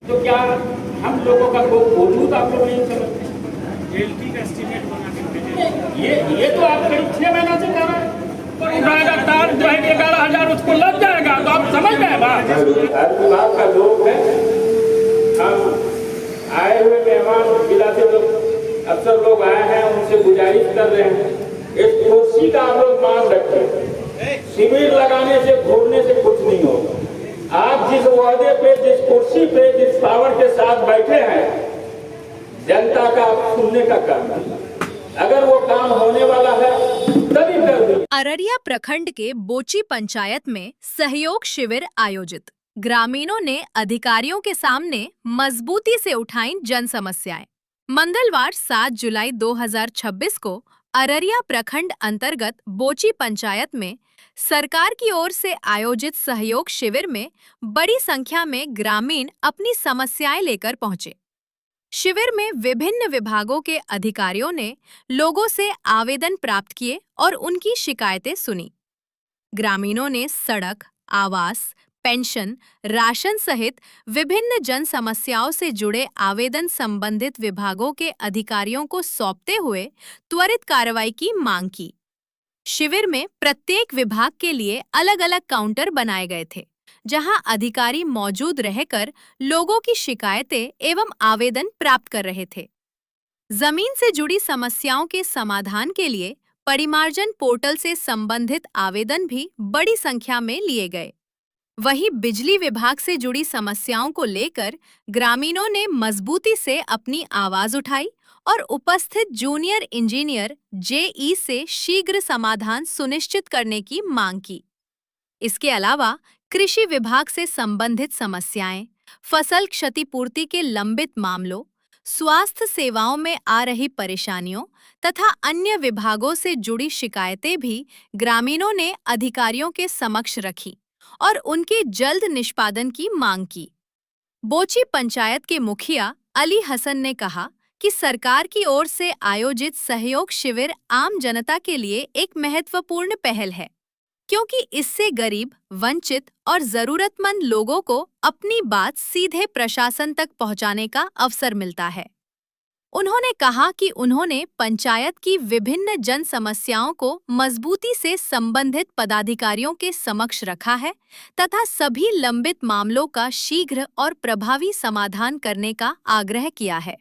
तो क्या हम लोगों का कोई वजूद आप लोग नहीं समझते? एलटी का एस्टीमेट बना के भेजे। ये तो आप करीब 6 महीना से कह रहे हैं उठाएगा तार जो है 11,000 उसको लग जाएगा, तो आप समझ गए बात। हर विभाग का लोग है, हम आए हुए मेहमान जिला से लोग अफसर लोग आए हैं, उनसे गुजारिश कर रहे हैं इस कुर्सी का आप लोग मान रखें। शिविर लगाने से घूरने से कुछ नहीं होगा। आप जिस वादे पे, जिस कुर्सी पे, जिस पावर के साथ बैठे हैं, जनता का सुनने का काम है। अगर वो काम होने वाला है तभी कर दो। अररिया प्रखंड के बोची पंचायत में सहयोग शिविर आयोजित। ग्रामीणों ने अधिकारियों के सामने मजबूती से उठाई जन समस्याएं। मंगलवार 7 जुलाई 2026 को अररिया प्रखंड अंतर्गत बोची पंचायत में सरकार की ओर से आयोजित सहयोग शिविर में बड़ी संख्या में ग्रामीण अपनी समस्याएं लेकर पहुंचे। शिविर में विभिन्न विभागों के अधिकारियों ने लोगों से आवेदन प्राप्त किए और उनकी शिकायतें सुनी। ग्रामीणों ने सड़क, आवास, पेंशन, राशन सहित विभिन्न जन समस्याओं से जुड़े आवेदन संबंधित विभागों के अधिकारियों को सौंपते हुए त्वरित कार्रवाई की मांग की। शिविर में प्रत्येक विभाग के लिए अलग अलग काउंटर बनाए गए थे, जहां अधिकारी मौजूद रहकर लोगों की शिकायतें एवं आवेदन प्राप्त कर रहे थे। जमीन से जुड़ी समस्याओं के समाधान के लिए परिमार्जन पोर्टल से संबंधित आवेदन भी बड़ी संख्या में लिए गए। वहीं बिजली विभाग से जुड़ी समस्याओं को लेकर ग्रामीणों ने मजबूती से अपनी आवाज उठाई और उपस्थित जूनियर इंजीनियर जेई से शीघ्र समाधान सुनिश्चित करने की मांग की। इसके अलावा कृषि विभाग से संबंधित समस्याएं, फसल क्षतिपूर्ति के लंबित मामलों, स्वास्थ्य सेवाओं में आ रही परेशानियों तथा अन्य विभागों से जुड़ी शिकायतें भी ग्रामीणों ने अधिकारियों के समक्ष रखी और उनके जल्द निष्पादन की मांग की। बोची पंचायत के मुखिया अली हसन ने कहा कि सरकार की ओर से आयोजित सहयोग शिविर आम जनता के लिए एक महत्वपूर्ण पहल है, क्योंकि इससे गरीब, वंचित और जरूरतमंद लोगों को अपनी बात सीधे प्रशासन तक पहुंचाने का अवसर मिलता है। उन्होंने कहा कि उन्होंने पंचायत की विभिन्न जन समस्याओं को मजबूती से संबंधित पदाधिकारियों के समक्ष रखा है तथा सभी लंबित मामलों का शीघ्र और प्रभावी समाधान करने का आग्रह किया है,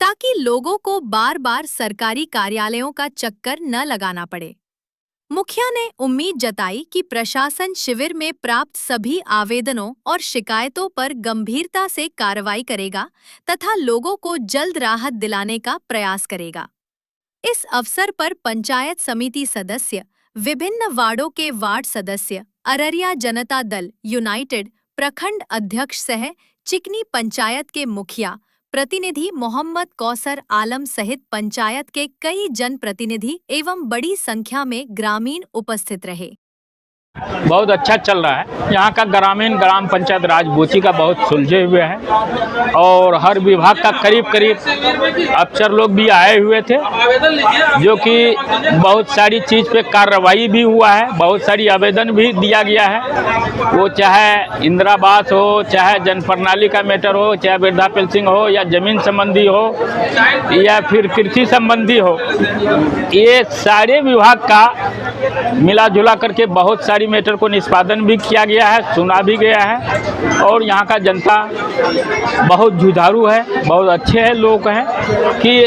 ताकि लोगों को बार बार सरकारी कार्यालयों का चक्कर न लगाना पड़े। मुखिया ने उम्मीद जताई कि प्रशासन शिविर में प्राप्त सभी आवेदनों और शिकायतों पर गंभीरता से कार्रवाई करेगा तथा लोगों को जल्द राहत दिलाने का प्रयास करेगा। इस अवसर पर पंचायत समिति सदस्य, विभिन्न वार्डों के वार्ड सदस्य, अररिया जनता दल यूनाइटेड प्रखंड अध्यक्ष सह चिकनी पंचायत के मुखिया प्रतिनिधि मोहम्मद कौसर आलम सहित पंचायत के कई जनप्रतिनिधि एवं बड़ी संख्या में ग्रामीण उपस्थित रहे। बहुत अच्छा चल रहा है। यहाँ का ग्राम पंचायत राज बोची का बहुत सुलझे हुए हैं और हर विभाग का करीब अफसर लोग भी आए हुए थे, जो कि बहुत सारी चीज़ पे कार्रवाई भी हुआ है, बहुत सारी आवेदन भी दिया गया है। वो चाहे इंदिरावास हो, चाहे जन प्रणाली का मैटर हो, चाहे वृद्धा पेंशन हो, या जमीन संबंधी हो, या फिर कृषि संबंधी हो, ये सारे विभाग का मिला जुला करके बहुत सारी मैटर को निष्पादन भी किया गया है, सुना भी गया है। और यहाँ का जनता बहुत जुझारू है, बहुत अच्छे हैं लोग हैं कि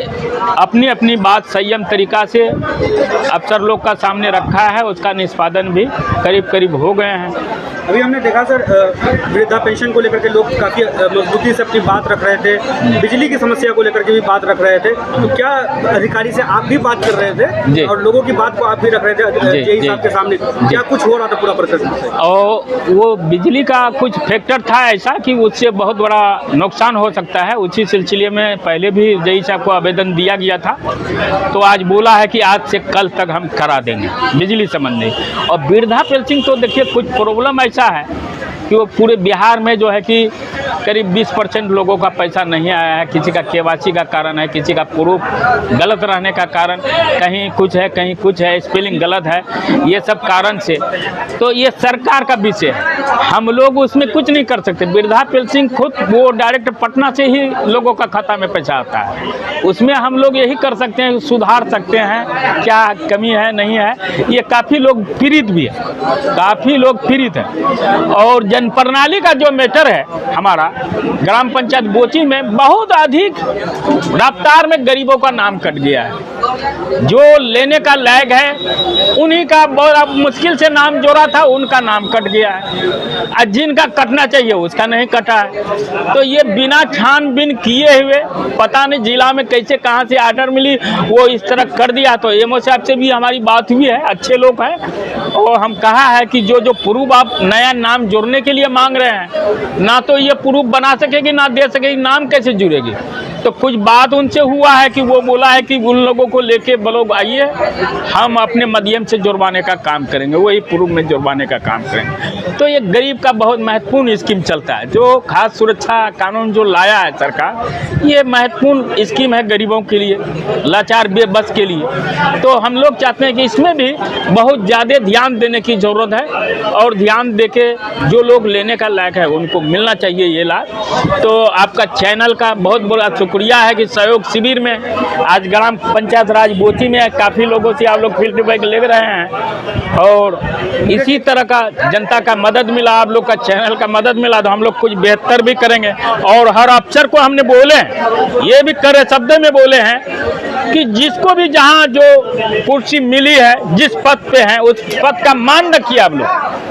अपनी अपनी बात संयम तरीका से अफसर लोग का सामने रखा है, उसका निष्पादन भी करीब हो गए हैं। अभी हमने देखा सर, वृद्धा पेंशन को लेकर के लोग काफ़ी मजबूती से अपनी बात रख रहे थे, बिजली की समस्या को लेकर के भी बात रख रहे थे, तो क्या अधिकारी से आप भी बात कर रहे थे और लोगों की बात को आप भी रख रहे थे जेई साहब के सामने, क्या कुछ हो रहा था पूरा प्रोसेस में? और वो बिजली का कुछ फैक्टर था ऐसा कि उससे बहुत बड़ा नुकसान हो सकता है। उसी सिलसिले में पहले भी जेई साहब को आवेदन दिया गया था, तो आज बोला है कि आज से कल तक हम करा देंगे बिजली संबंधी। और वृद्धा पेंशन तो देखिए कुछ प्रॉब्लम ऐसा है कि वो पूरे बिहार में जो है कि करीब 20% लोगों का पैसा नहीं आया है। किसी का केवाईसी का कारण है, किसी का प्रूफ गलत रहने का कारण, कहीं कुछ है कहीं कुछ है, स्पेलिंग गलत है, ये सब कारण से। तो ये सरकार का विषय है, हम लोग उसमें कुछ नहीं कर सकते। वृद्धा पेंशन खुद वो डायरेक्ट पटना से ही लोगों का खाता में पैसा आता है, उसमें हम लोग यही कर सकते हैं, सुधार सकते हैं, क्या कमी है नहीं है। ये काफ़ी लोग पीड़ित भी है, काफ़ी लोग पीड़ित हैं। और जन प्रणाली का जो मैटर है हमारा ग्राम पंचायत बोची में, बहुत अधिक रफ्तार में गरीबों का नाम कट गया है। जो लेने का लायक है उन्हीं का बहुत मुश्किल से नाम जोड़ा था, उनका नाम कट गया है, और जिनका कटना चाहिए उसका नहीं कटा है। तो ये बिना छानबीन किए हुए, पता नहीं जिला में कैसे कहाँ से आर्डर मिली, वो इस तरह कर दिया। तो एमओ साहब से भी हमारी बात हुई है, अच्छे लोग हैं, और हम कहा है कि जो जो प्रूफ आप नया नाम जोड़ने के लिए मांग रहे हैं, ना तो ये प्रूफ बना सकेगी ना दे सकेगी, नाम कैसे जुड़ेगी। तो कुछ बात उनसे हुआ है कि वो बोला है कि उन लोगों को लेके लोग आइए, हम अपने माध्यम से जुर्माने का काम करेंगे, वही प्रूफ में जुर्माने का काम करेंगे। तो ये गरीब का बहुत महत्वपूर्ण स्कीम चलता है, जो खास सुरक्षा कानून जो लाया है सरकार, ये महत्वपूर्ण स्कीम है गरीबों के लिए, लाचार बेबस के लिए। तो हम लोग चाहते हैं कि इसमें भी बहुत ज़्यादा ध्यान देने की ज़रूरत है, और ध्यान देके जो लोग लेने का लायक है उनको मिलना चाहिए ये लाभ। तो आपका चैनल का बहुत बड़ा शुक्रिया है कि सहयोग शिविर में आज ग्राम पंचायत राज बोची में काफ़ी लोगों से आप लोग फीडबैक ले रहे हैं, और इसी तरह का जनता का मदद मिला, आप लोग का चैनल का मदद मिला, तो हम लोग कुछ बेहतर भी करेंगे। और हर अफसर को हमने बोले, ये भी करे शब्द में बोले हैं कि जिसको भी जहाँ जो कुर्सी मिली है, जिस पद पे हैं, उस पद का मान रखिए। आप लोग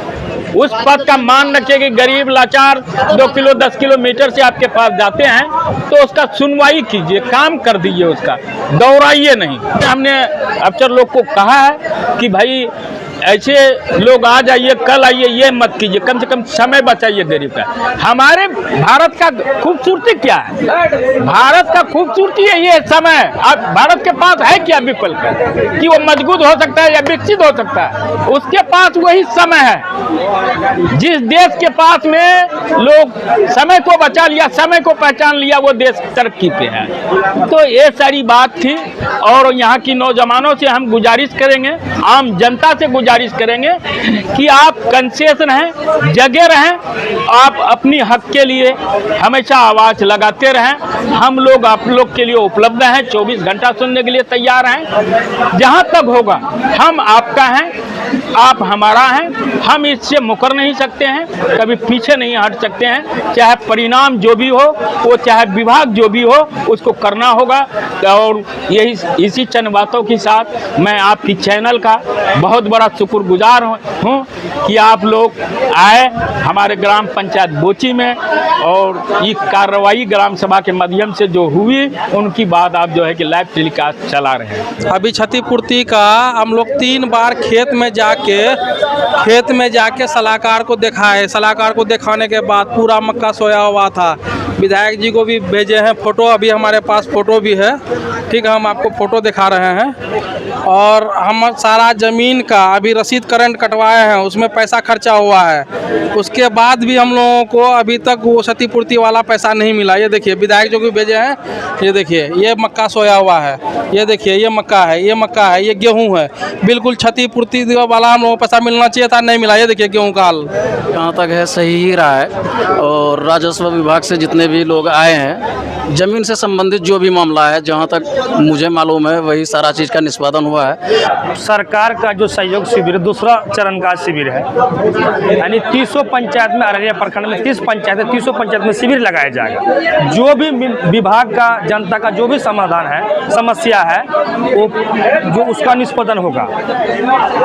उस पद का मान रखिए कि गरीब लाचार 2 किलो 10 किलोमीटर से आपके पास जाते हैं, तो उसका सुनवाई कीजिए, काम कर दीजिए, उसका दौड़ाइए नहीं। हमने अफसर लोग को कहा है कि भाई ऐसे लोग आ जाइए, कल आइए, ये मत कीजिए, कम से कम समय बचाइए गरीब का। हमारे भारत का खूबसूरती क्या है? भारत का खूबसूरती है ये समय। अब भारत के पास है क्या विकल्प कि वो मजबूत हो सकता है या विकसित हो सकता है? उसके पास वही समय है। जिस देश के पास में लोग समय को बचा लिया, समय को पहचान लिया, वो देश तरक्की पे है। तो ये सारी बात थी, और यहाँ की नौजवानों से हम गुजारिश करेंगे, आम जनता से गुजारिश करेंगे कि आप कंसेशन रहें, जगे रहें, आप अपनी हक के लिए हमेशा आवाज़ लगाते रहें। हम लोग आप लोग के लिए उपलब्ध हैं, 24 घंटा सुनने के लिए तैयार हैं। जहां तक होगा हम आपका हैं, आप हमारा हैं, हम इससे मुकर नहीं सकते हैं, कभी पीछे नहीं हट सकते हैं। चाहे परिणाम जो भी हो, वो चाहे विभाग जो भी हो, उसको करना होगा। और यही इसी चंद बातों के साथ मैं आपकी चैनल का बहुत बड़ा शुक्रगुजार हूँ कि आप लोग आए हमारे ग्राम पंचायत बोची में, और ये कार्रवाई ग्राम सभा के माध्यम से जो हुई, उनकी बात आप जो है कि लाइव टेलीकास्ट चला रहे हैं। अभी क्षतिपूर्ति का हम लोग 3 बार खेत में जाके सलाहकार को देखा है। सलाहकार को दिखाने के बाद पूरा मक्का सोया हुआ था। विधायक जी को भी भेजे हैं फ़ोटो, अभी हमारे पास फ़ोटो भी है, ठीक है, हम आपको फ़ोटो दिखा रहे हैं। और हम सारा ज़मीन का अभी रसीद करंट कटवाए हैं, उसमें पैसा खर्चा हुआ है। उसके बाद भी हम लोगों को अभी तक वो क्षतिपूर्ति वाला पैसा नहीं मिला। ये देखिए विधायक जो भी भेजे हैं, ये देखिए ये मक्का सोया हुआ है, ये देखिए ये मक्का है, ये मक्का है, ये गेहूँ है। बिल्कुल क्षतिपूर्ति वाला हम लोगों को पैसा मिलना चाहिए था, नहीं मिला। ये देखिए गेहूँ का हाल जहाँ तक है सही ही रहा है। और राजस्व विभाग से जितने भी लोग आए हैं, ज़मीन से संबंधित जो भी मामला है, जहाँ तक मुझे मालूम है वही सारा चीज़ का निष्पादन हुआ है। सरकार का जो सहयोग शिविर दूसरा चरण का शिविर है, यानी 300 पंचायत में, अररिया प्रखंड में 30 पंचायत है, 300 पंचायत में शिविर लगाया जाएगा। जो भी विभाग का, जनता का जो भी समाधान है, समस्या है, वो जो उसका निष्पादन होगा।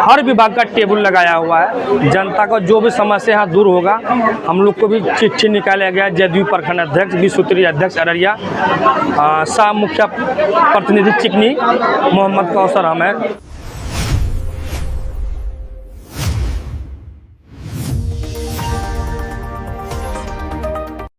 हर विभाग का टेबल लगाया हुआ है, जनता का जो भी समस्या है दूर होगा। हम लोग को भी चिट्ठी निकाला गया, जदयू प्रखंड अध्यक्ष, विश्वस्तरीय अध्यक्ष अररिया, मुख्य प्रतिनिधि चिकनी मोहम्मद कौसर अहमद।